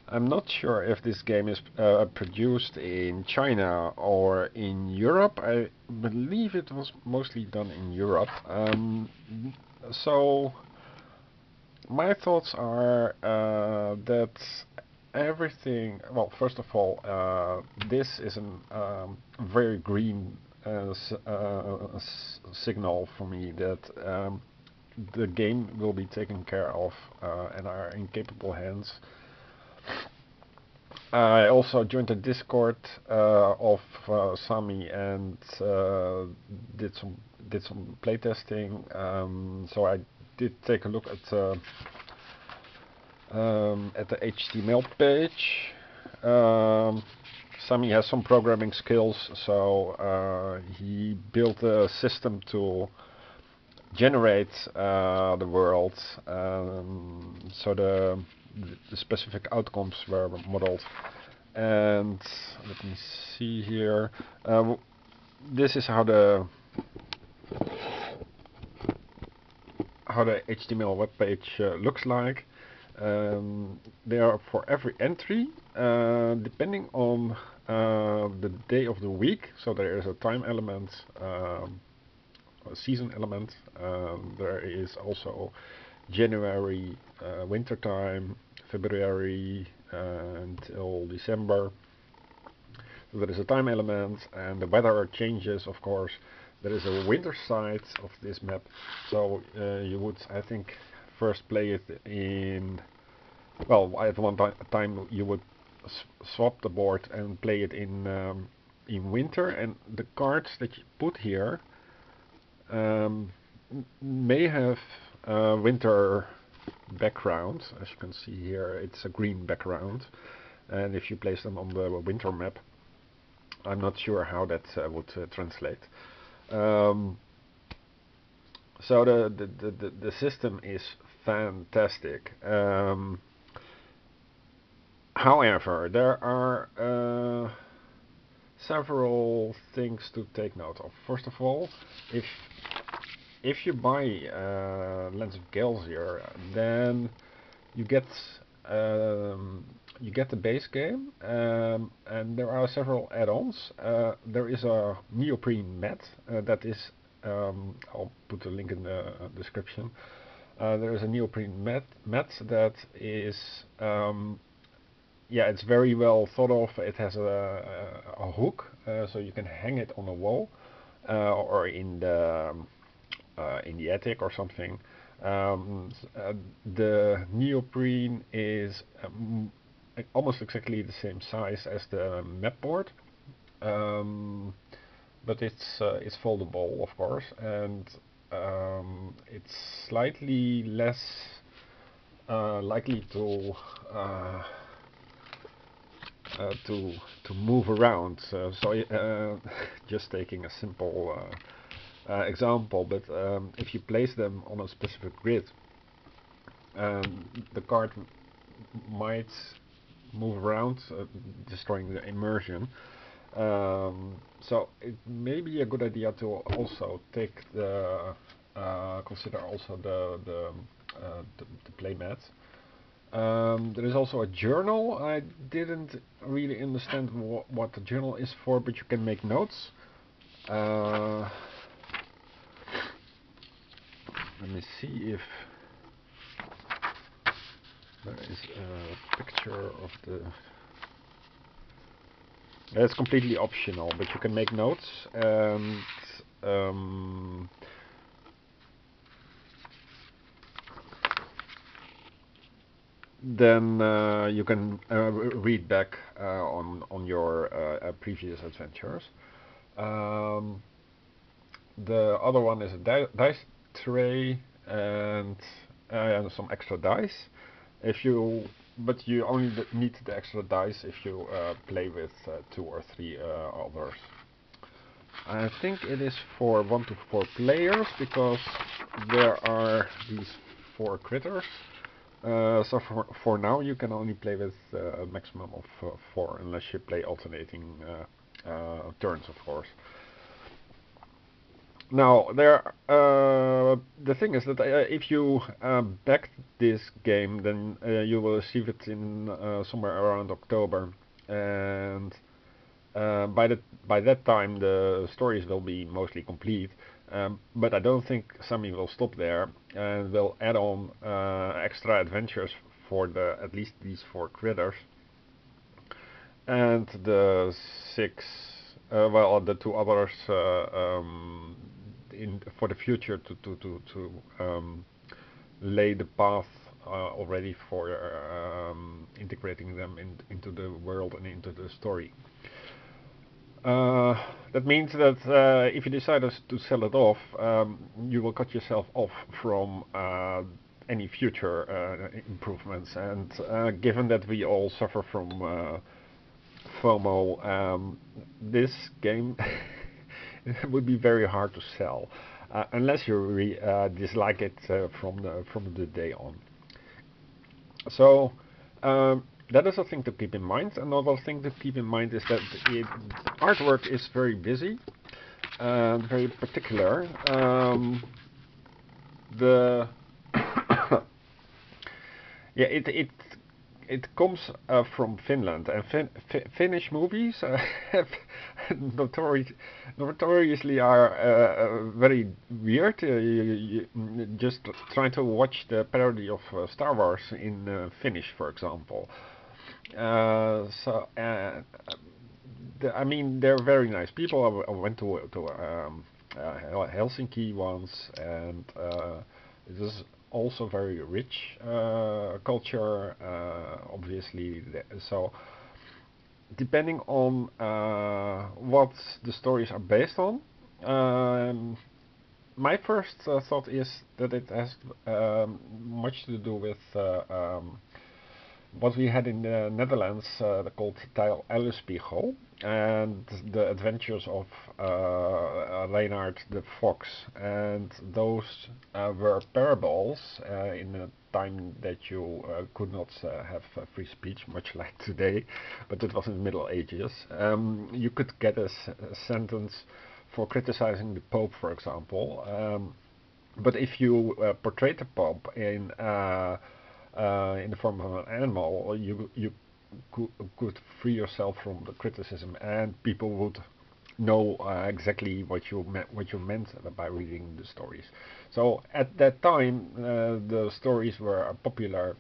I'm not sure if this game is produced in China or in Europe. I believe it was mostly done in Europe. So my thoughts are that everything. Well, first of all, this is a very green signal for me that the game will be taken care of and are in capable hands. I also joined the Discord of Sami and did some playtesting. So I did take a look at the HTML page. Sami has some programming skills, so he built a system to generate the world, so the specific outcomes were modeled. And let me see here. This is how the HTML web page looks like. They are for every entry, depending on the day of the week. So there is a time element, a season element. There is also January, winter time, February until December. So there is a time element, and the weather changes, of course. There is a winter side of this map, so you would, I think, first play it in. Well, at one time you would swap the board and play it in winter, and the cards that you put here may have winter background. As you can see here, it's a green background, and if you place them on the winter map, I'm not sure how that would translate. So the system is fantastic. However, there are several things to take note of. First of all, if you buy Lens of Galzyr, then you get the base game, and there are several add-ons. There is a neoprene mat that is. I'll put a link in the description. There is a neoprene mat that is. Yeah, it's very well thought of. It has a hook, so you can hang it on a wall or in the attic or something. The neoprene is almost exactly the same size as the map board, but it's foldable, of course, and it's slightly less likely to move around. So just taking a simple example, but if you place them on a specific grid, the card might move around, destroying the immersion. So it may be a good idea to also take consider also the playmat. There is also a journal. I didn't really understand what the journal is for, but you can make notes. Let me see if there is a picture of the. It's completely optional, but you can make notes, and then you can read back on your previous adventures. The other one is a dice tray and some extra dice. But you only need the extra dice if you play with 2 or 3 others. I think it is for 1 to 4 players because there are these 4 critters. So for now you can only play with a maximum of 4 unless you play alternating turns, of course. Now, the thing is that if you back this game, then you will receive it in somewhere around October, and by that time the stories will be mostly complete. But I don't think Sammy will stop there, and will add on extra adventures for at least these 4 critters, and the 6, well, the 2 others in for the future to lay the path already for integrating them into the world and into the story. That means that if you decide to sell it off, you will cut yourself off from any future improvements. And given that we all suffer from FOMO, this game would be very hard to sell, unless you really dislike it from the day on. So that is a thing to keep in mind. Another thing to keep in mind is that artwork is very busy and very particular. The yeah, it comes from Finland, and Finnish movies have notoriously are very weird. You just try to watch the parody of Star Wars in Finnish, for example. I mean, they're very nice people. I went to Helsinki once, and it is also very rich culture, obviously. So, depending on what the stories are based on, my first thought is that it has much to do with what we had in the Netherlands called Tijl Ellespiegel, and the adventures of Reynard the Fox. And those were parables in a time that you could not have free speech, much like today, but it was in the Middle Ages. You could get a sentence for criticizing the Pope, for example. But if you portrayed the Pope in the form of an animal, you could free yourself from the criticism, and people would know exactly what you meant by reading the stories. So at that time, the stories were popular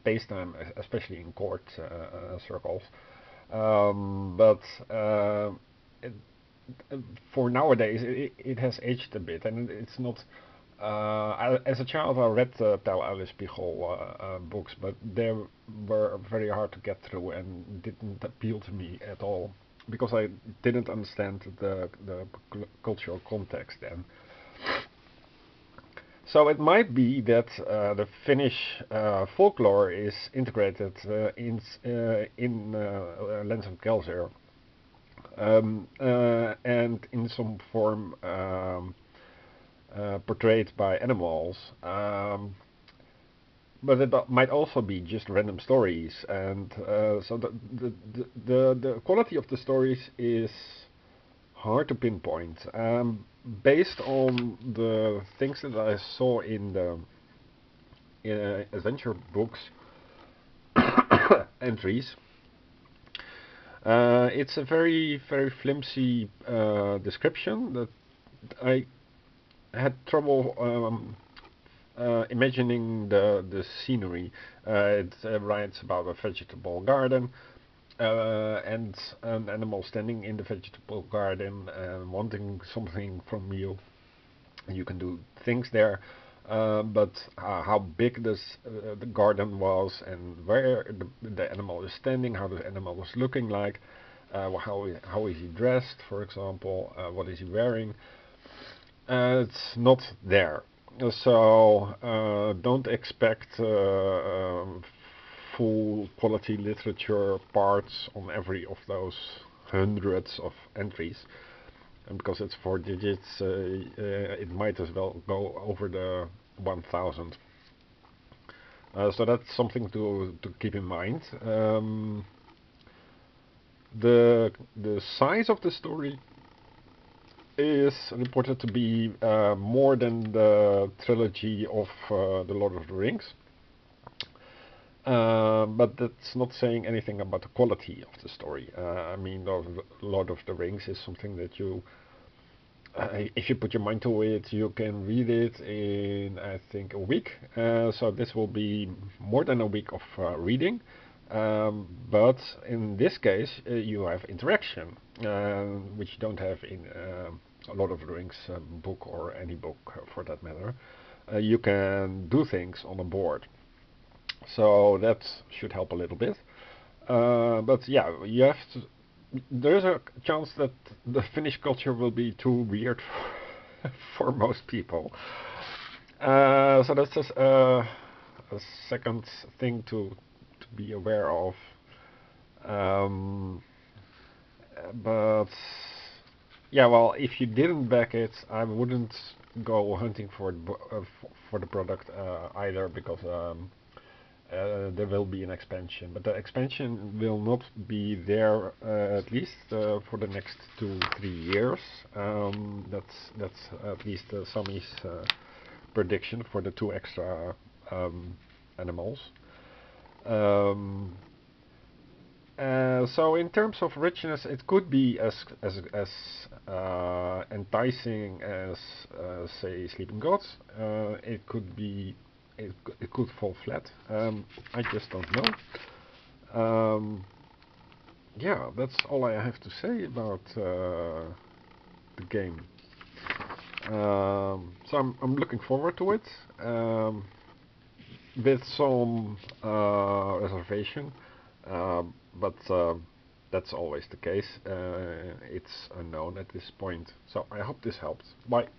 pastime, especially in court circles. But it, for nowadays, it has aged a bit, and it's not. As a child, I read Tijl Ellespiegel books, but they were very hard to get through and didn't appeal to me at all, because I didn't understand the cultural context then. So it might be that the Finnish folklore is integrated in Lens of Galzyr, and in some form portrayed by animals, but it might also be just random stories, and so the quality of the stories is hard to pinpoint. Based on the things that I saw in the adventure books entries, it's a very flimsy description that I had trouble imagining the scenery. It writes about a vegetable garden and an animal standing in the vegetable garden and wanting something from you. You can do things there, but how big the garden was, and where the animal is standing, how the animal was looking like, how is he dressed, for example, what is he wearing. It's not there. So don't expect full quality literature parts on every of those hundreds of entries. And because it's 4 digits, it might as well go over the 1000. So that's something to keep in mind. The size of the story is reported to be more than the trilogy of The Lord of the Rings. But that's not saying anything about the quality of the story. I mean, the Lord of the Rings is something that you, if you put your mind to it, you can read it in, I think, a week. So this will be more than a week of reading. But in this case, you have interaction, which you don't have in a Lord of the Rings book, or any book for that matter. You can do things on a board. So that should help a little bit. But yeah, you have to. There is a chance that the Finnish culture will be too weird for most people. So that's just a second thing to be aware of. Um, but yeah, well, if you didn't back it, I wouldn't go hunting for the product either, because there will be an expansion, but the expansion will not be there at least for the next 2-3 years. That's at least Sami's prediction for the 2 extra animals. Um, so in terms of richness, it could be as enticing as say Sleeping Gods. It could be it could fall flat. I just don't know. Yeah, that's all I have to say about the game. So I'm looking forward to it, with some reservation, but that's always the case. It's unknown at this point. So I hope this helped. Bye.